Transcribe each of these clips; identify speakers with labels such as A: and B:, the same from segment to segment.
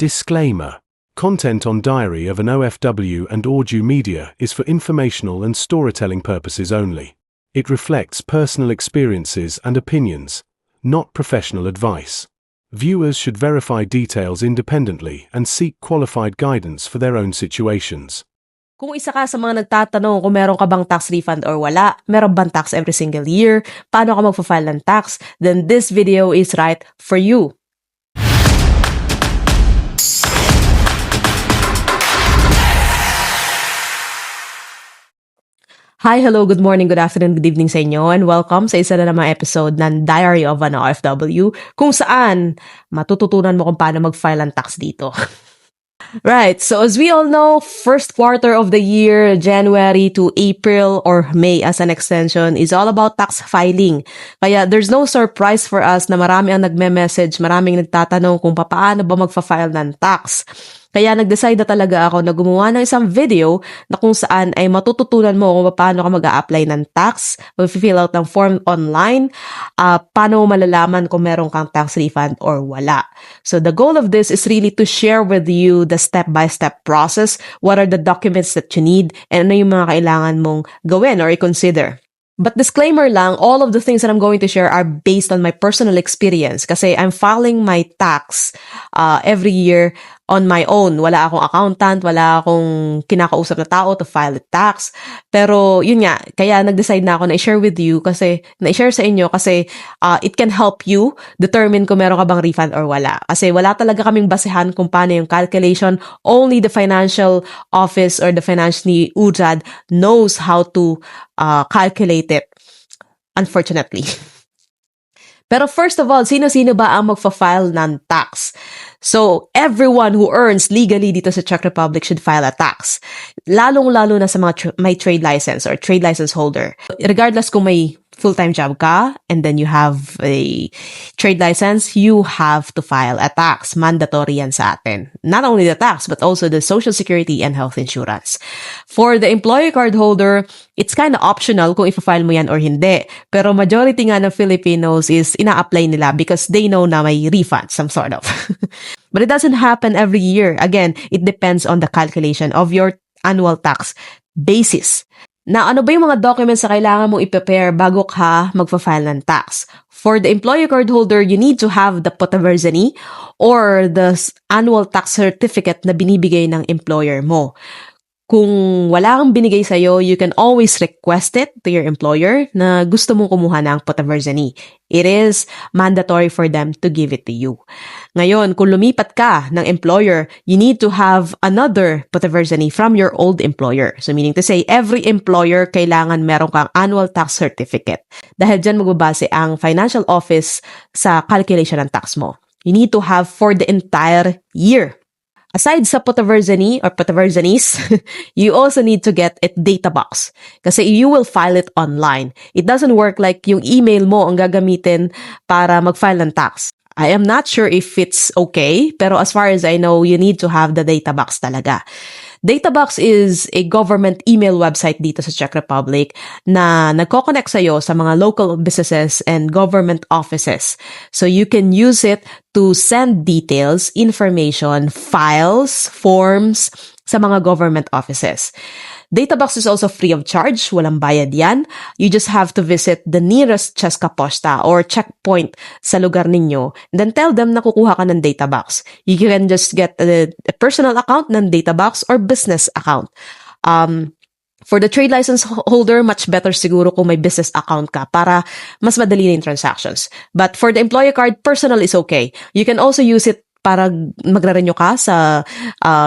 A: Disclaimer. Content on Diary of an OFW and Audio Media is for informational and storytelling purposes only. It reflects personal experiences and opinions, not professional advice. Viewers should verify details independently and seek qualified guidance for their own situations.
B: Kung isa ka sa mga nagtatanong kung meron ka bang tax refund or wala, meron bang tax every single year, paano ka magpa-file ng tax, then this video is right for you. Hi, hello, good morning, good afternoon, good evening sa inyo, and welcome sa isa na namang episode ng Diary of an OFW, kung saan matututunan mo kung paano mag-file ng tax dito. Right, so as we all know, first quarter of the year, January to April or May as an extension, is all about tax filing. Kaya there's no surprise for us na marami ang nagme-message, maraming nagtatanong kung paano ba magfa-file ng tax. Kaya nag-decide na talaga ako na gumawa ng isang video na kung saan ay matututunan mo kung paano ka mag-a-apply ng tax, mag-fill out ng form online, paano mo malalaman kung meron kang tax refund or wala. So the goal of this is really to share with you the step-by-step process, what are the documents that you need, and ano yung mga kailangan mong gawin or i-consider. But disclaimer lang, all of the things that I'm going to share are based on my personal experience kasi I'm filing my tax every year on my own. Wala akong accountant, wala akong kinakausap na tao to file the tax. Pero yun nga, kaya nag-decide na ako na i-share with you kasi, na-share sa inyo kasi it can help you determine kung meron ka bang refund or wala. Kasi wala talaga kaming basehan kung paano yung calculation. Only the financial office or the finance ni UJAD knows how to calculate it, unfortunately. Pero first of all, sino-sino ba ang magfa-file ng tax? So, everyone who earns legally dito sa Czech Republic should file a tax. Lalong-lalo na sa mga may trade license or trade license holder. Regardless kung may full-time job ka and then you have a trade license, you have to file a tax. Mandatory yan sa atin. Not only the tax, but also the Social Security and health insurance. For the employee card holder, it's kind of optional kung i-file mo yan or hindi. Pero majority nga ng Filipinos is ina-apply nila because they know na may refund, some sort of. But it doesn't happen every year. Again, it depends on the calculation of your annual tax basis. Now, ano ba yung mga documents na kailangan mong i-prepare bago ka magpa-file ng tax? For the employee card holder, you need to have the potaverzeny or the annual tax certificate na binibigay ng employer mo. Kung wala kang binigay sa'yo, you can always request it to your employer na gusto mong kumuha ng potaverzeny. It is mandatory for them to give it to you. Ngayon, kung lumipat ka ng employer, you need to have another potaverzeny from your old employer. So meaning to say, every employer kailangan meron kang annual tax certificate. Dahil dyan magbabase ang financial office sa calculation ng tax mo. You need to have for the entire year. Aside sa potaverzeny or potaverzenies, you also need to get a data box. Kasi you will file it online. It doesn't work like yung email mo ang gagamitin para mag-file ng tax. I am not sure if it's okay, pero as far as I know, you need to have the data box talaga. Databox is a government email website dito sa Czech Republic na nagko-connect sa'yo sa mga local businesses and government offices. So you can use it to send details, information, files, forms sa mga government offices. Databox is also free of charge. Walang bayad yan. You just have to visit the nearest Česká pošta or checkpoint sa lugar ninyo. And then tell them na kukuha ka ng Databox. You can just get a personal account ng Databox or business account. For the trade license holder, much better siguro kung may business account ka para mas madali na yung transactions. But for the employee card, personal is okay. You can also use it para magre-renew ka sa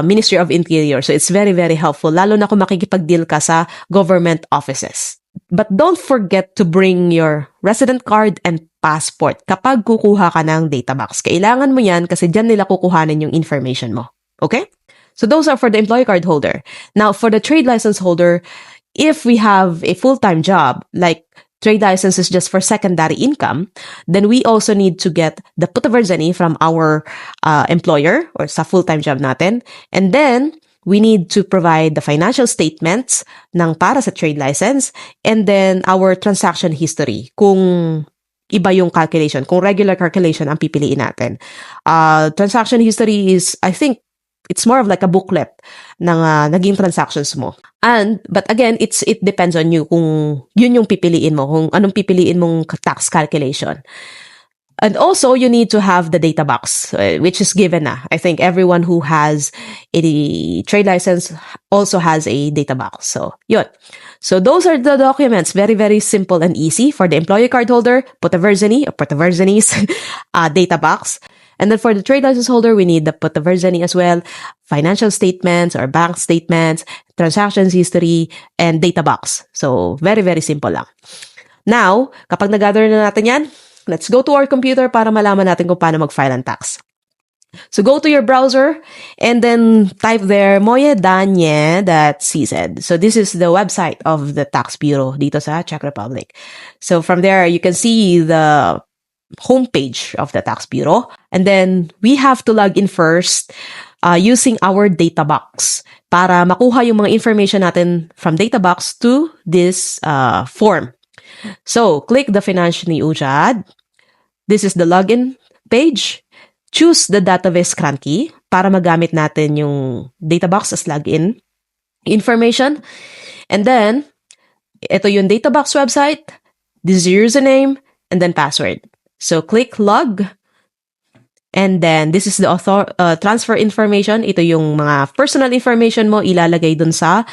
B: Ministry of Interior. So it's very, very helpful, lalo na kung makikipag-deal ka sa government offices. But don't forget to bring your resident card and passport kapag kukuha ka ng Databox. Kailangan mo yan kasi dyan nila kukuhanin yung information mo. Okay? So those are for the employee card holder. Now, for the trade license holder, if we have a full-time job, like trade license is just for secondary income, then we also need to get the potaverzeny from our employer or sa full-time job natin. And then, we need to provide the financial statements ng para sa trade license and then our transaction history. Kung iba yung calculation. Kung regular calculation ang pipiliin natin. Transaction history is, I think, it's more of like a booklet ng naging transactions mo. But again, it depends on you kung yun yung pipiliin mo, kung anong pipiliin mong tax calculation. And also, you need to have the data box, which is given na. I think everyone who has a trade license also has a data box. So, yun. So, those are the documents. Very, very simple and easy. For the employee card holder, Potaverzani or Potaverzani's data box. And then for the trade license holder, we need the Potaverzani as well. Financial statements or bank statements, transactions history, and data box. So, very, very simple lang. Now, kapag nag-gather na natin yan, let's go to our computer para malaman natin kung paano mag-file ang tax. So go to your browser and then type there mojedanie.cz. So this is the website of the tax bureau dito sa Czech Republic. So from there, you can see the homepage of the tax bureau. And then we have to log in first using our data box para makuha yung mga information natin from data box to this form. So, click the Finanse ni UJAD. This is the login page. Choose the database CRAN key para magamit natin yung data box as login information. And then, ito yung data box website, this is your username, and then password. So, click log. And then, this is the transfer information. Ito yung mga personal information mo ilalagay dun sa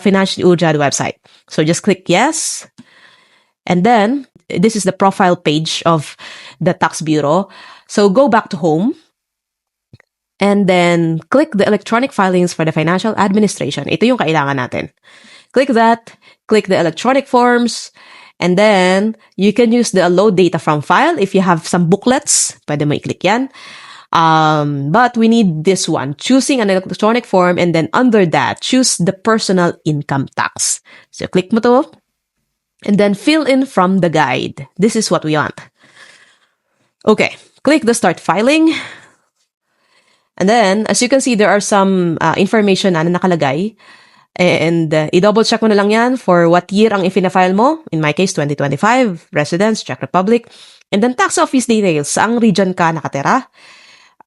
B: Finanse ni UJAD website. So, just click yes. And then, this is the profile page of the tax bureau. So, go back to home. And then, click the electronic filings for the financial administration. Ito yung kailangan natin. Click that. Click the electronic forms. And then, you can use the load data from file. If you have some booklets, pwede mo i-click yan. But we need this one, choosing an electronic form, and then under that, choose the personal income tax. So, click mo to, and then fill in from the guide. This is what we want. Okay, click the start filing. And then, as you can see, there are some information na nakalagay. And i-double check mo na lang yan for what year ang ifina-file mo. In my case, 2025, residence, Czech Republic. And then tax office details, saang region ka nakatira.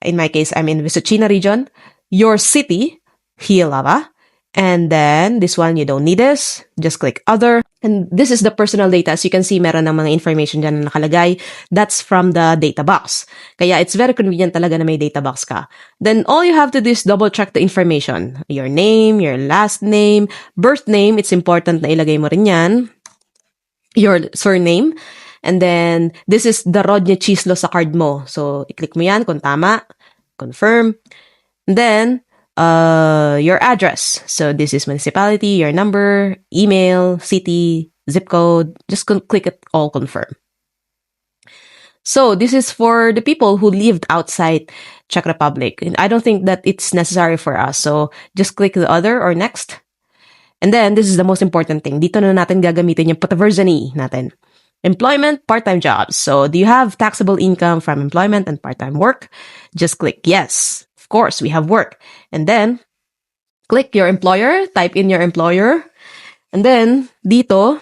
B: In my case, I'm in Vysočina region. Your city, Jihlava. And then, this one, you don't need this. Just click other. And this is the personal data. As you can see, meron ng mga information dyan na nakalagay. That's from the data box. Kaya it's very convenient talaga na may data box ka. Then, all you have to do is double check the information. Your name, your last name, birth name. It's important na ilagay mo rin yan. Your surname. And then, this is the Rodney Chislo sa card mo. So, i-click mo yan kung tama. Confirm. And then, your address. So this is municipality, your number, email, city, zip code. Just click it all confirm. So this is for the people who lived outside Czech Republic. And I don't think that it's necessary for us. So just click the other or next. And then this is the most important thing. Dito na natin gagamitin yung Potaverzani natin. Employment, part-time jobs. So do you have taxable income from employment and part-time work? Just click yes. Of course, we have work. And then, click your employer, type in your employer. And then, dito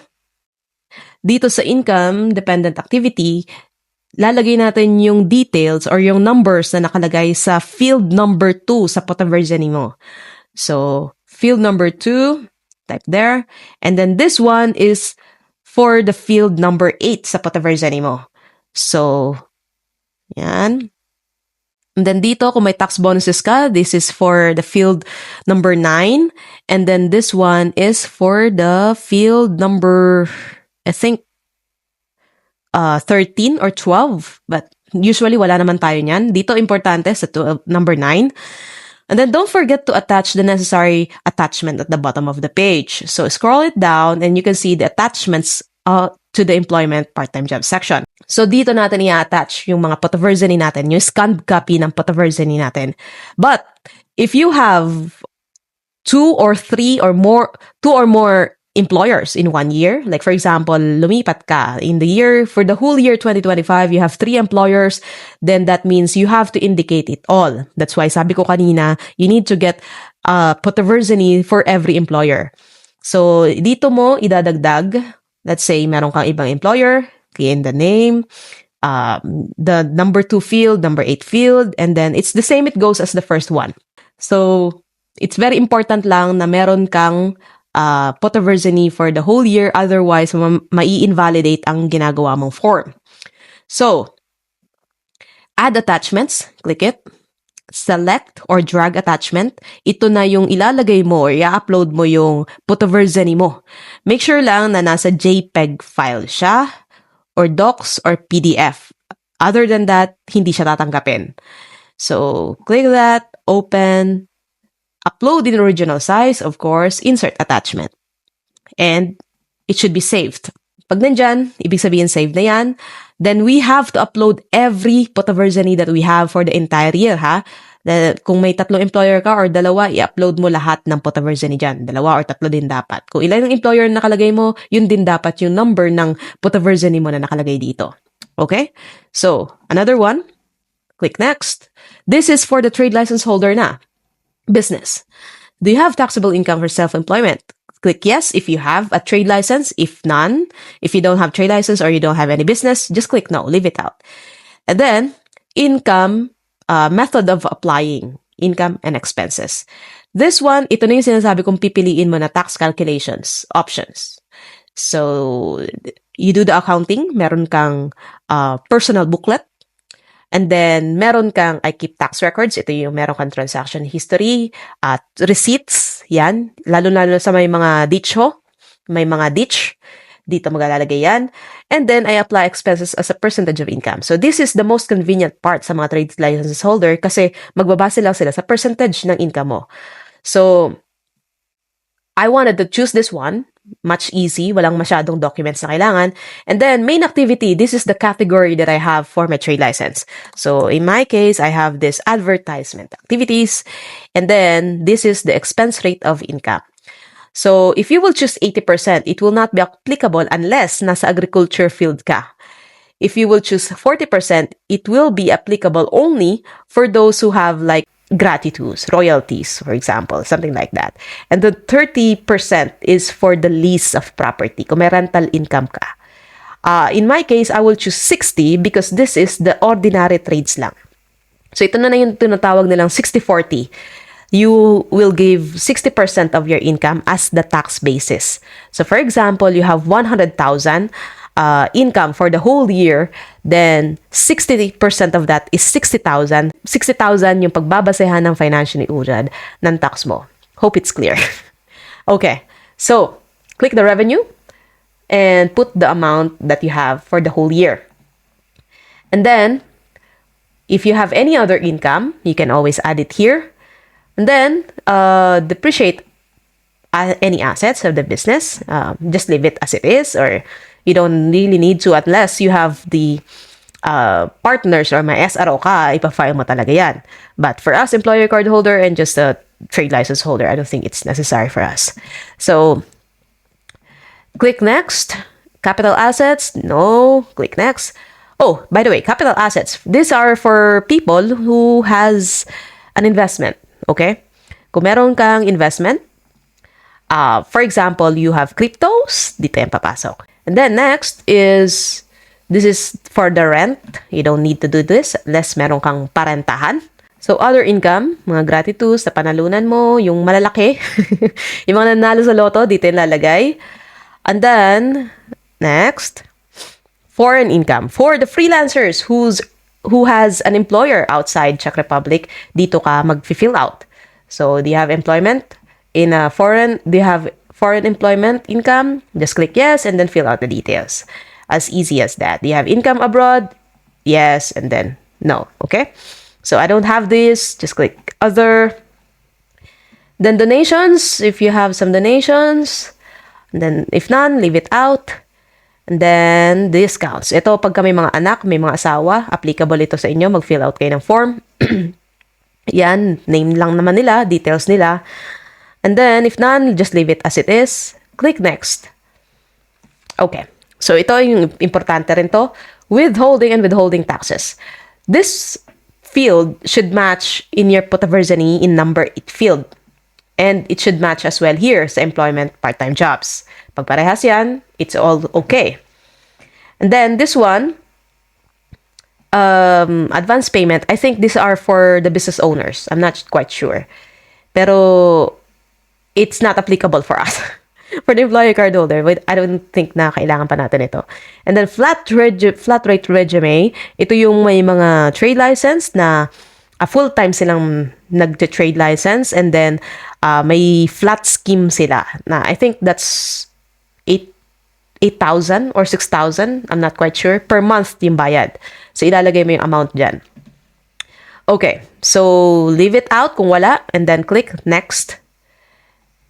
B: sa income dependent activity, lalagay natin yung details or yung numbers na nakalagay sa field number 2 sa Potaverzani mo. So, field number 2, type there. And then this one is for the field number 8 sa Potaverzani mo. So, yan. And then dito, kung may tax bonuses ka, this is for the field number 9. And then this one is for the field number, I think, 13 or 12. But usually, wala naman tayo niyan. Dito, importante sa number 9. And then don't forget to attach the necessary attachment at the bottom of the page. So scroll it down and you can see the attachments to the employment part-time job section. So dito natin i-attach yung mga Potaverzani natin, yung scanned copy ng Potaverzani natin. But if you have two or more employers in 1 year, like for example, lumipat ka for the whole year 2025, you have 3 employers, then that means you have to indicate it all. That's why sabi ko kanina, you need to get Potaverzani for every employer. So dito mo idadagdag, let's say meron kang ibang employer, key in the name, the number 2 field, number 8 field, and then it's the same it goes as the first one. So, it's very important lang na meron kang potaverseny for the whole year, otherwise mai-invalidate ang ginagawa mong form. So, add attachments, click it. Select or drag attachment. Ito na yung ilalagay mo or i-upload mo yung potaverseny mo. Make sure lang na nasa JPEG file siya or docs or PDF. Other than that, hindi siya tatanggapin. So, click that, open, upload in original size, of course, insert attachment. And it should be saved. Pag nandyan, ibig sabihin saved na yan. Then we have to upload every potaverseny that we have for the entire year, ha? Kung may 3 employer ka or 2, i-upload mo lahat ng potaverseny dyan. 2 or 3 din dapat. Kung ilan yung employer na nakalagay mo, yun din dapat yung number ng potaverseny mo na nakalagay dito. Okay? So, another one. Click next. This is for the trade license holder na. Business. Do you have taxable income for self-employment? Click yes if you have a trade license. If none, if you don't have trade license or you don't have any business, just click no, leave it out. And then, income, method of applying income and expenses. This one, ito na yung sinasabi kong pipiliin mo na tax calculations, options. So, you do the accounting, meron kang personal booklet, and then, meron kang I keep tax records. Ito yung meron kang transaction history, receipts, yan. Lalo-lalo sa may mga ditch ho. May mga ditch. Dito magalalagay yan. And then, I apply expenses as a percentage of income. So, this is the most convenient part sa mga trade license holder kasi magbabase lang sila sa percentage ng income mo. So, I wanted to choose this one. Much easy. Walang masyadong documents na kailangan. And then, main activity. This is the category that I have for my trade license. So, in my case, I have this advertisement activities. And then, this is the expense rate of income. So, if you will choose 80%, it will not be applicable unless nasa agriculture field ka. If you will choose 40%, it will be applicable only for those who have like gratuities, royalties, for example, something like that. And the 30% is for the lease of property, kung may rental income ka. In my case, I will choose 60 because this is the ordinary trades lang. So ito na yung tinatawag nilang 60-40. You will give 60% of your income as the tax basis. So for example, you have 100,000 income for the whole year, then 60% of that is 60,000. 60,000 yung pagbabasehan ng financial ni URAD ng tax mo. Hope it's clear. Okay, so click the revenue and put the amount that you have for the whole year. And then, if you have any other income, you can always add it here. And then, depreciate any assets of the business. Just leave it as it is, or you don't really need to unless you have the partners or may SRO ka, ipa-file mo talaga yan. But for us, employer card holder and just a trade license holder, I don't think it's necessary for us. So, click next. Capital assets, no. Click next. Oh, by the way, capital assets. These are for people who has an investment, okay? Kung meron kang investment, for example, you have cryptos, dito yan papasok. And then next is, this is for the rent. You don't need to do this unless meron kang parentahan. So, other income, mga gratitudes sa panalunan mo, yung malalaki, yung mga nanalo sa loto, dito yung lalagay. And then, next, foreign income. For the freelancers who has an employer outside Czech Republic, dito ka mag-fill out. So, do you have employment in a foreign, do you have foreign employment income? Just click yes and then fill out the details. As easy as that. Do you have income abroad? Yes, and then no. Okay? So I don't have this. Just click other. Then donations, if you have some donations. And then if none, leave it out. And then discounts. Ito, pagka may mga anak, may mga asawa, applicable ito sa inyo. Mag-fill out kayo ng form. Yan, name lang naman nila, details nila. And then, if none, just leave it as it is. Click next. Okay. So, ito yung importante rin to. Withholding and withholding taxes. This field should match in your potaverseny in number 8 field. And it should match as well here sa employment part-time jobs. Pag parehas yan, it's all okay. And then this one, advance payment, I think these are for the business owners. I'm not quite sure. Pero it's not applicable for us. For the employee card holder, I don't think na kailangan pa natin ito. And then flat rate resume, ito yung may mga trade license na full-time silang nag-trade license, and then may flat scheme sila na I think that's 8,000 or 6,000, I'm not quite sure, per month yung bayad. So ilalagay mo yung amount dyan. Okay, so leave it out kung wala, and then click next.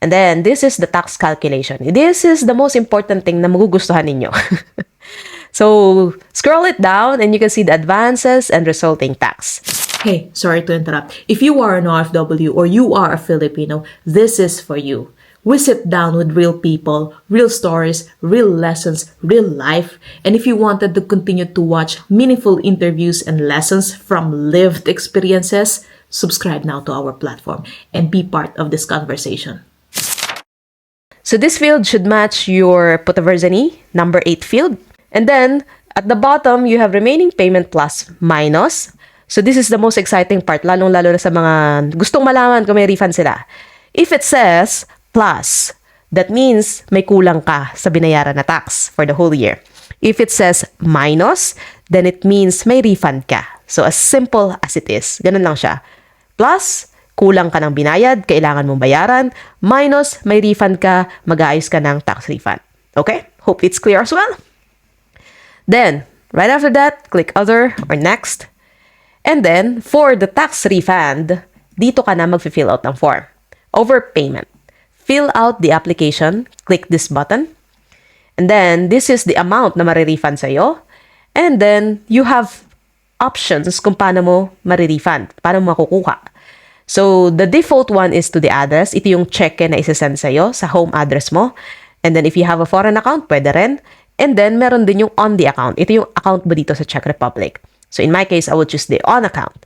B: And then this is the tax calculation. This is the most important thing na magugustuhan ninyo. So scroll it down and you can see the advances and resulting tax.
C: Hey, sorry to interrupt. If you are an OFW or you are a Filipino, this is for you. We sit down with real people, real stories, real lessons, real life. And if you wanted to continue to watch meaningful interviews and lessons from lived experiences, subscribe now to our platform and be part of this conversation.
B: So this field should match your Potavarzani number 8 field. And then at the bottom, you have remaining payment plus minus. So this is the most exciting part, lalong-lalo na sa mga gustong malaman kung may refund sila. If it says plus, that means may kulang ka sa binayaran na tax for the whole year. If it says minus, then it means may refund ka. So as simple as it is. Ganun lang siya. Plus, kulang ka ng binayad, kailangan mong bayaran. Minus, may refund ka, mag-aayos ka ng tax refund. Okay? Hope it's clear as well. Then, right after that, click other or next. And then, for the tax refund, dito ka na mag-fill out ng form. Overpayment. Fill out the application. Click this button. And then, this is the amount na marirefund sa'yo. And then, you have options kung paano mo marirefund, paano mo makukuha. So, the default one is to the address. Ito yung check na isasend sa'yo sa home address mo. And then, if you have a foreign account, pwede rin. And then, meron din yung on the account. Ito yung account mo dito sa Czech Republic. So, in my case, I would choose the on account.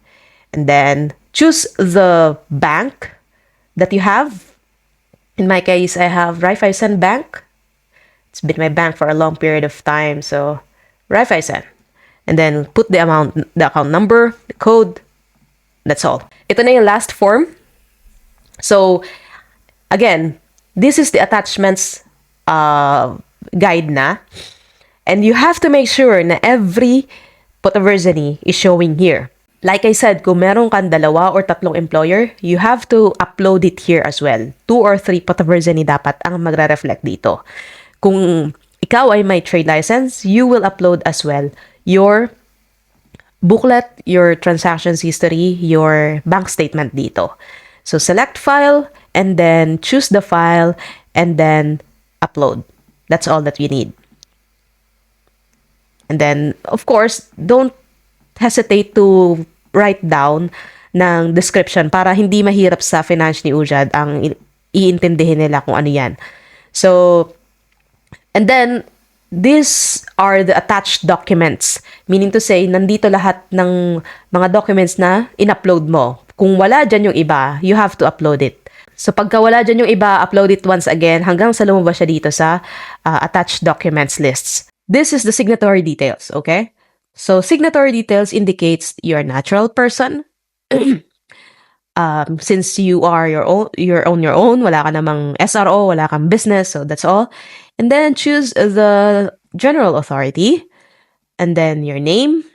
B: And then, choose the bank that you have. In my case, I have Raiffeisen Bank. It's been my bank for a long period of time. So, Raiffeisen. And then, put the amount, the account number, the code. That's all. Ito na yung last form. So, again, this is the attachments guide na. And you have to make sure na every Potavarzani is showing here. Like I said, kung meron kang 2 or 3 employer, you have to upload it here as well. 2 or 3 Potavarzani dapat ang magre-reflect dito. Kung ikaw ay may trade license, you will upload as well your booklet, your transactions history, your bank statement dito. So select file and then choose the file and then upload. That's all that you need. And then, of course, don't hesitate to write down ng description para hindi mahirap sa Finance ni Ujad ang iintindihin nila kung ano yan. So, and then, these are the attached documents. Meaning to say, nandito lahat ng mga documents na in-upload mo. Kung wala dyan yung iba, you have to upload it. So, pagka wala dyan yung iba, upload it once again hanggang sa lumabas siya dito sa attached documents lists. This is the signatory details, okay? So, signatory details indicates you're a natural person. Since you are your own, wala ka namang SRO, wala kang business, so that's all. And then choose the general authority, and then your name,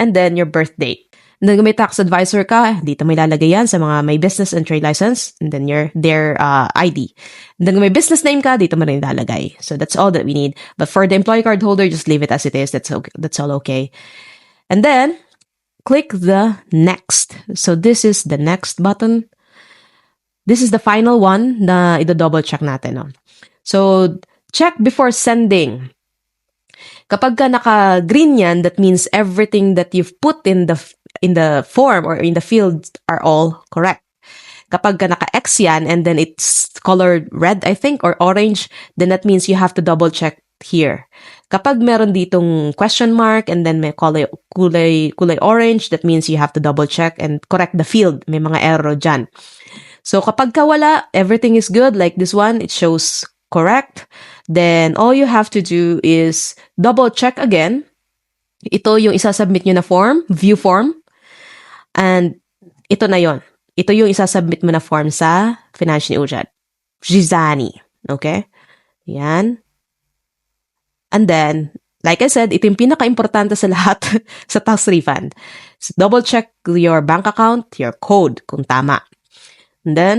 B: and then your birth date. And then kung may tax advisor ka, dito may lalagay yan sa mga may business and trade license, and then their ID. And then kung may business name ka, dito mo rin lalagay. So that's all that we need. But for the employee card holder, just leave it as it is. That's okay. That's all okay. And then click the next. So this is the next button. This is the final one na i-double check natin. No? So check before sending. Kapag ka naka-green yan, that means everything that you've put in the form or in the field are all correct. Kapag ka naka-X yan and then it's colored red, I think, or orange, then that means you have to double check here. Kapag meron ditong question mark and then may kulay orange, that means you have to double check and correct the field. May mga error dyan. So kapag ka wala, everything is good. Like this one, it shows correct. Then, all you have to do is double check again. Ito yung isasubmit nyo na form, view form. And ito na yon. Ito yung isasubmit mo na form sa Financial Ujat. Jizani. Okay? Yan. And then, like I said, ito yung pinaka-importante sa lahat sa tax refund. So, double check your bank account, your code, kung tama. And then,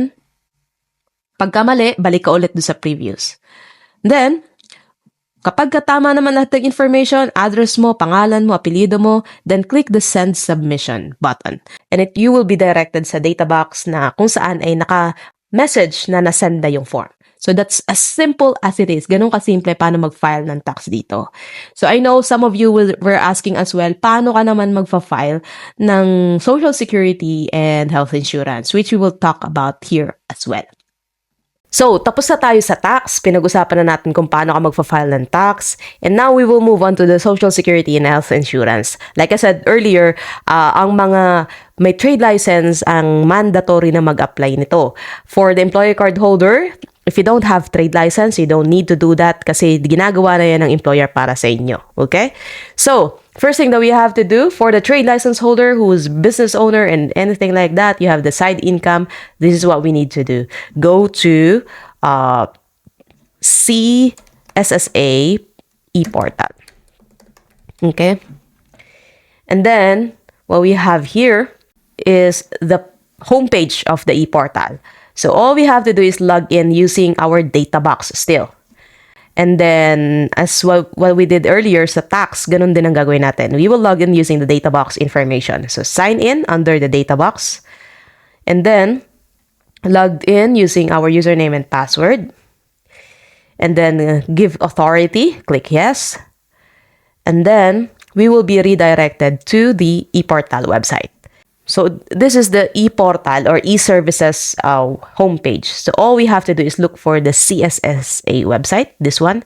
B: pagka mali, balik ka ulit doon sa previous. Then, kapag tama naman lahat ng information, address mo, pangalan mo, apelyido mo, then click the Send Submission button. And you will be directed sa data box na kung saan ay naka-message na nasenda yung form. So that's as simple as it is. Ganun kasimple paano mag-file ng tax dito. So I know some of you were asking as well, paano ka naman magfa-file ng Social Security and Health Insurance, which we will talk about here as well. So, tapos na tayo sa tax. Pinag-usapan na natin kung paano ka magfa-file ng tax. And now, we will move on to the Social Security and Health Insurance. Like I said earlier, ang mga may trade license ang mandatory na mag-apply nito. For the employer card holder, if you don't have trade license, you don't need to do that kasi ginagawa na yan ng employer para sa inyo. Okay? So, first thing that we have to do for the trade license holder who is business owner and anything like that, you have the side income. This is what we need to do. Go to CSSA e-portal. Okay? And then, what we have here is the homepage of the e-portal. So all we have to do is log in using our data box still. And then, as what we did earlier sa tax, ganun din ang gagawin natin. We will log in using the data box information. So sign in under the data box. And then, logged in using our username and password. And then, give authority. Click yes. And then, we will be redirected to the ePortal website. So this is the ePortal or eServices homepage. So all we have to do is look for the CSSA website, this one.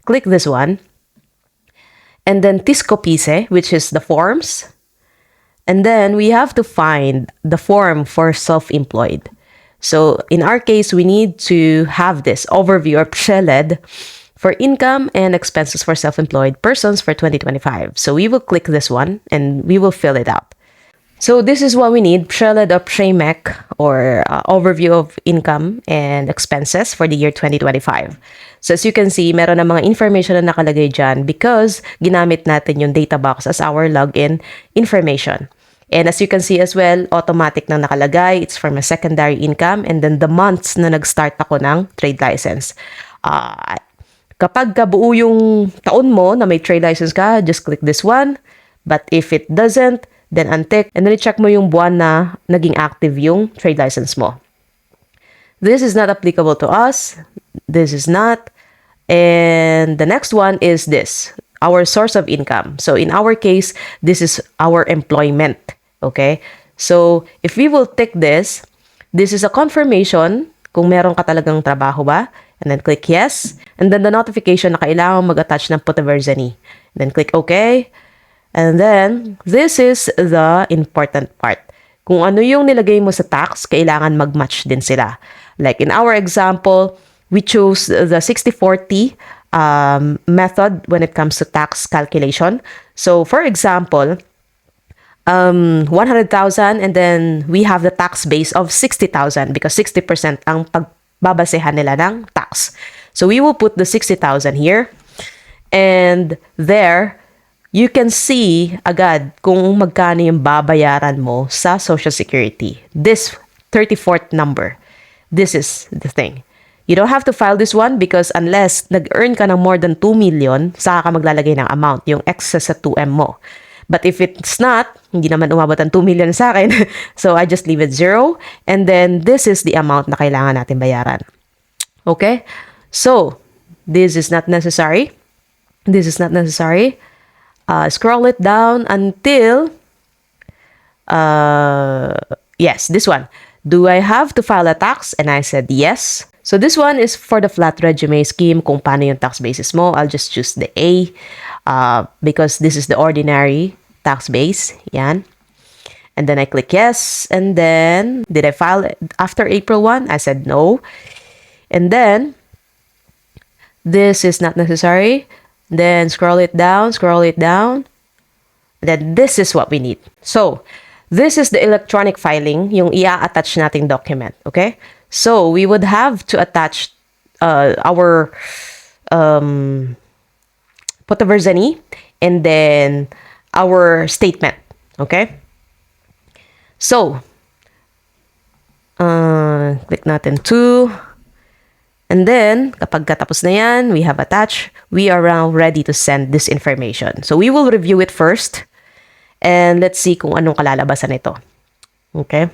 B: Click this one. And then Tiscopise, which is the forms. And then we have to find the form for self-employed. So in our case, we need to have this overview or PSHELED for income and expenses for self-employed persons for 2025. So we will click this one and we will fill it out. So this is what we need, PSHELED or PSHEMEC or overview of income and expenses for the year 2025. So as you can see, meron na mga information na nakalagay dyan because ginamit natin yung data box as our login information. And as you can see as well, automatic na nakalagay. It's for my secondary income and then the months na nag-start ako ng trade license. Kapag buo yung taon mo na may trade license ka, just click this one. But if it doesn't, then untick, and then i-check mo yung buwan na naging active yung trade license mo. This is not applicable to us. This is not. And the next one is this, our source of income. So in our case, this is our employment. Okay? So if we will tick this is a confirmation kung meron ka talagang trabaho ba. And then click yes. And then the notification na kailangan mag-attach ng Putaverzani. Then click OK. And then, this is the important part. Kung ano yung nilagay mo sa tax, kailangan mag-match din sila. Like in our example, we chose the 60/40 method when it comes to tax calculation. So, for example, 100,000 and then we have the tax base of 60,000 because 60% ang pagbabasehan nila ng tax. So, we will put the 60,000 here. And there, you can see agad kung magkano yung babayaran mo sa Social Security. This 34th number. This is the thing. You don't have to file this one because unless nag-earn ka ng more than 2 million, saka ka maglalagay ng amount, yung excess sa 2M mo. But if it's not, hindi naman umabot ang 2 million sa akin, so I just leave it 0. And then this is the amount na kailangan natin bayaran. Okay? So, this is not necessary. This is not necessary. Scroll it down until, yes, this one. Do I have to file a tax? And I said yes. So this one is for the flat resume scheme, kung paano yung tax basis mo. I'll just choose the A because this is the ordinary tax base. Yan. And then I click yes. And then, did I file after April 1? I said no. And then, This is not necessary. Then scroll it down, then this is what we need. So, this is the electronic filing, yung i-attach nating document, okay? So, we would have to attach our potversany and then our statement, okay? So, click natin to, and then, kapag katapos na yan, we have attached, we are now ready to send this information. So, we will review it first, and let's see kung anong kalalabasan nito. Okay?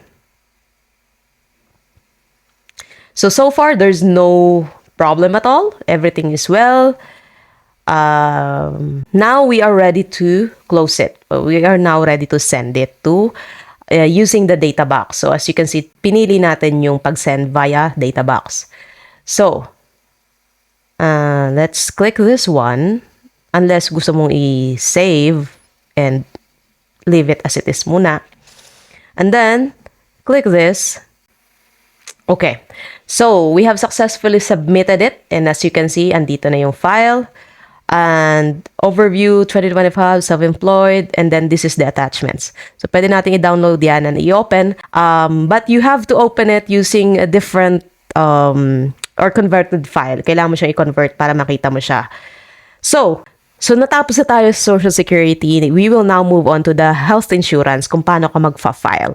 B: So far, there's no problem at all. Everything is well. Now, we are ready to close it. We are now ready to send it to using the data box. So, as you can see, pinili natin yung pag-send via data box. So, let's click this one. Unless gusto mong i-save and leave it as it is muna. And then, click this. Okay. So, we have successfully submitted it. And as you can see, andito na yung file. And overview 2025 self-employed, and then this is the attachments. So pwede natin i-download yan and i-open, but you have to open it using a different or converted file. Kailangan mo siya i-convert para makita mo siya. So natapos na tayo sa Social Security. We will now move on to the health insurance, kung paano ka magfa-file.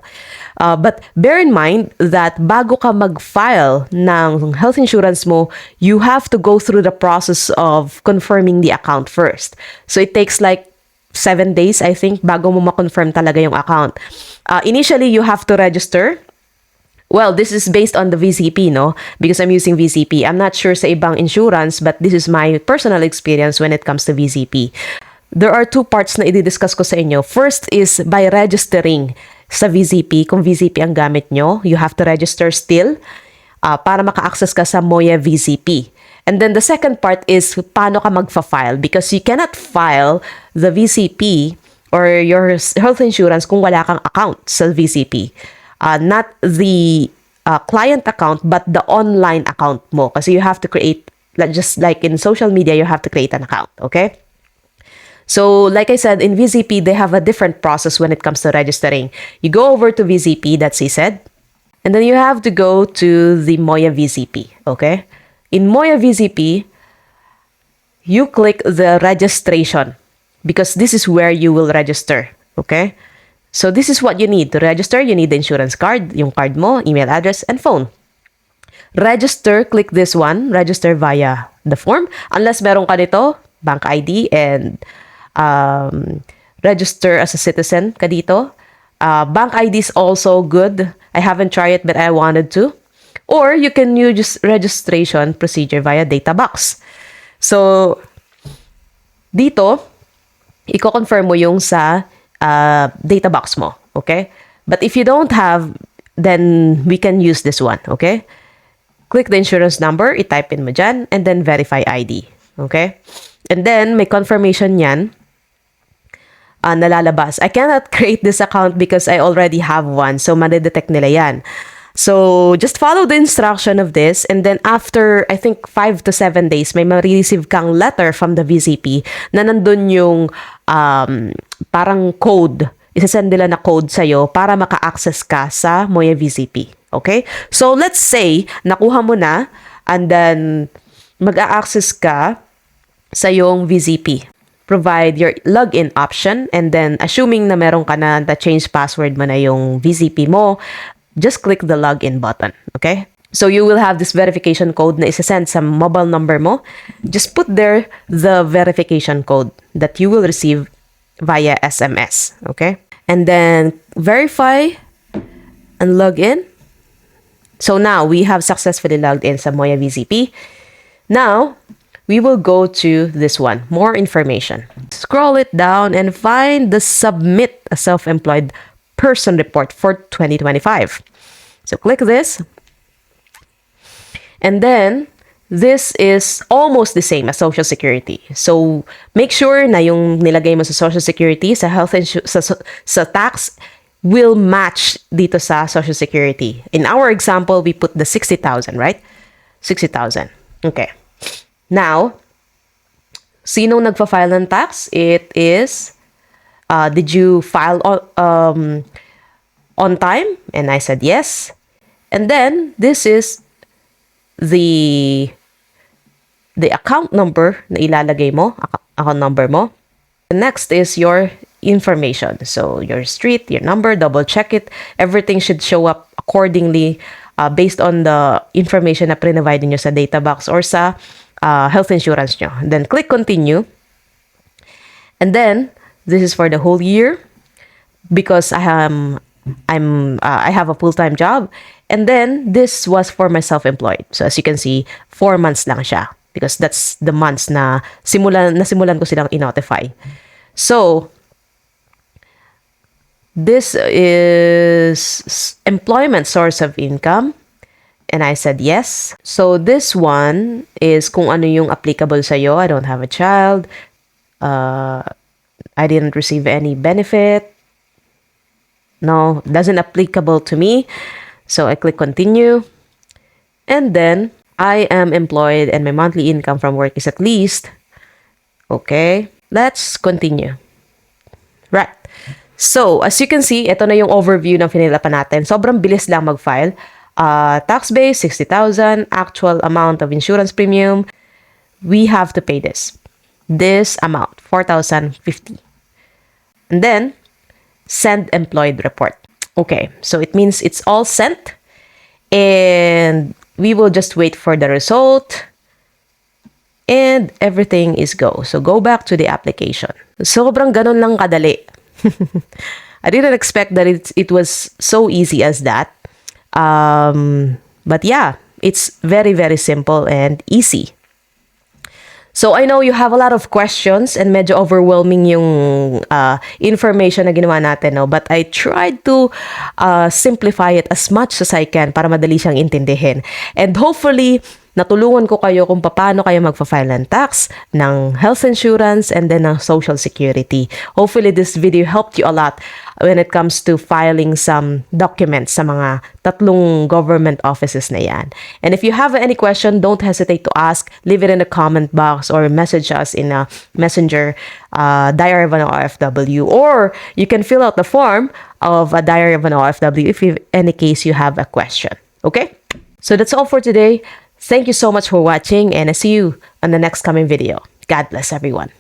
B: But bear in mind that bago ka mag-file ng health insurance mo, you have to go through the process of confirming the account first. So it takes like 7 days, I think, bago mo ma-confirm talaga yung account. Initially, you have to register. Well, this is based on the VCP, no? Because I'm using VCP. I'm not sure sa ibang insurance, but this is my personal experience when it comes to VCP. There are 2 parts na i-discuss ko sa inyo. First is by registering sa VCP. Kung VCP ang gamit nyo, you have to register still para maka-access ka sa Moya VCP. And then the second part is paano ka magfa-file, because you cannot file the VCP or your health insurance kung wala kang account sa VCP. Not the client account, but the online account mo. Kasi you have to create, just like in social media, you have to create an account, okay? So, like I said, in VCP, they have a different process when it comes to registering. You go over to VCP, that's said, and then you have to go to the Moya VCP, okay? In Moya VCP, you click the registration because this is where you will register, okay? So this is what you need. To register, you need the insurance card, yung card mo, email address, and phone. Register, click this one, register via the form. Unless meron ka nito, bank ID, and register as a citizen ka dito. Bank ID is also good. I haven't tried it, but I wanted to. Or you can use registration procedure via data box. So, dito, i-confirm mo yung sa data box mo, okay? But if you don't have, then we can use this one, okay? Click the insurance number, i-type in mo dyan, and then verify ID, okay? And then, may confirmation yan, nalalabas. I cannot create this account because I already have one, so madedetect nila yan. So, just follow the instruction of this, and then after, I think, 5 to 7 days, may ma-receive kang letter from the VCP na nandun yung parang code. Isasend nila na code sa'yo para maka-access ka sa Moya VCP. Okay? So, let's say, nakuha mo na, and then, mag-a-access ka sa yung VCP. Provide your login option, and then, assuming na meron ka na change password mo na yung VCP mo, just click the login button, okay? So you will have this verification code na isasend sa mobile number mo. Just put there the verification code that you will receive via SMS, okay? And then verify and log in. So now we have successfully logged in sa Moya VCP. Now, we will go to this one, more information. Scroll it down and find the submit a self-employed person report for 2025. So click this. And then this is almost the same as Social Security. So make sure na yung nilagay mo sa Social Security, sa health sa tax will match dito sa Social Security. In our example, we put the 60,000, right? 60,000. Okay. Now, sinong nagpa-file ng tax? It is, did you file on time? And I said yes. And then, this is the account number na ilalagay mo, account number mo. The next is your information. So, your street, your number, double check it. Everything should show up accordingly based on the information na provide nyo sa data box or sa health insurance nyo. Then, click continue. And then, this is for the whole year because I have a full-time job. And then, this was for my self-employed. So, as you can see, 4 months lang siya because that's the months na simulan ko silang i-notify. So, this is employment source of income. And I said yes. So, this one is kung ano yung applicable sa'yo. I don't have a child. I didn't receive any benefit. No, doesn't applicable to me. So, I click continue. And then, I am employed and my monthly income from work is at least. Okay, let's continue. Right. So, as you can see, ito na yung overview ng finila pa natin. Sobrang bilis lang mag-file. Tax base, 60,000. Actual amount of insurance premium. We have to pay this. This amount, 4,050. And then, send employed report. Okay, so it means it's all sent. And we will just wait for the result. And everything is go. So, go back to the application. Sobrang ganun lang kadali. I didn't expect that it was so easy as that. But yeah, it's very, very simple and easy. So, I know you have a lot of questions and medyo overwhelming yung information na ginawa natin, no? But I tried to simplify it as much as I can para madali siyang intindihin. And hopefully, natulungan ko kayo kung paano kayo magpa-file ng tax, ng health insurance, and then ng social security. Hopefully, this video helped you a lot when it comes to filing some documents sa mga tatlong government offices na yan. And if you have any question, don't hesitate to ask. Leave it in the comment box or message us in a messenger, Diary of an OFW. Or you can fill out the form of a Diary of an OFW if in any case you have a question. Okay? So that's all for today. Thank you so much for watching and I see you on the next coming video. God bless everyone.